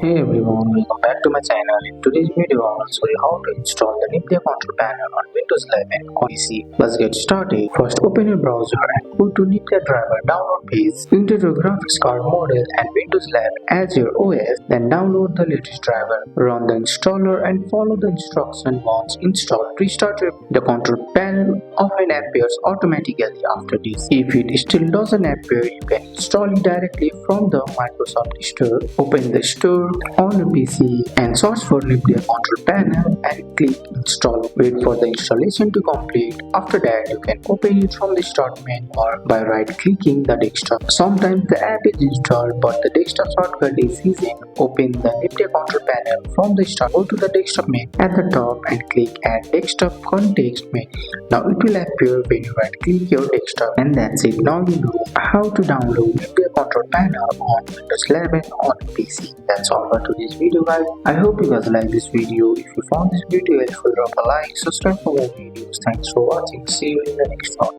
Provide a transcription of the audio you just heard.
Hey everyone, welcome back to my channel. In today's video, I will show you how to install the NVIDIA control panel on Windows 11 on PC. Let's get started. First, open your browser and go to NVIDIA driver download page. Enter your graphics card model and Windows 11 as your OS. Then download the latest driver. Run the installer and follow the instruction once installed. Restart the control panel. Often appears automatically after this. If it still doesn't appear, you can install it directly from the Microsoft Store. Open the store on your PC and search for NVIDIA control panel and click install. Wait for the installation to complete. After that, you can open it from the start menu or by right clicking the desktop. Sometimes the app is installed but the desktop shortcut is easy. Open the NVIDIA control panel from the start. Go to the desktop menu at the top and click add desktop context menu. Now it will appear when you right click your desktop, and that's it. Now you know how to download NVIDIA control panel on Windows 11 on PC. That's all for today's video, guys. I hope you guys like this video. If you found this video helpful, drop a like, subscribe for more videos. Thanks for watching. See you in the next one.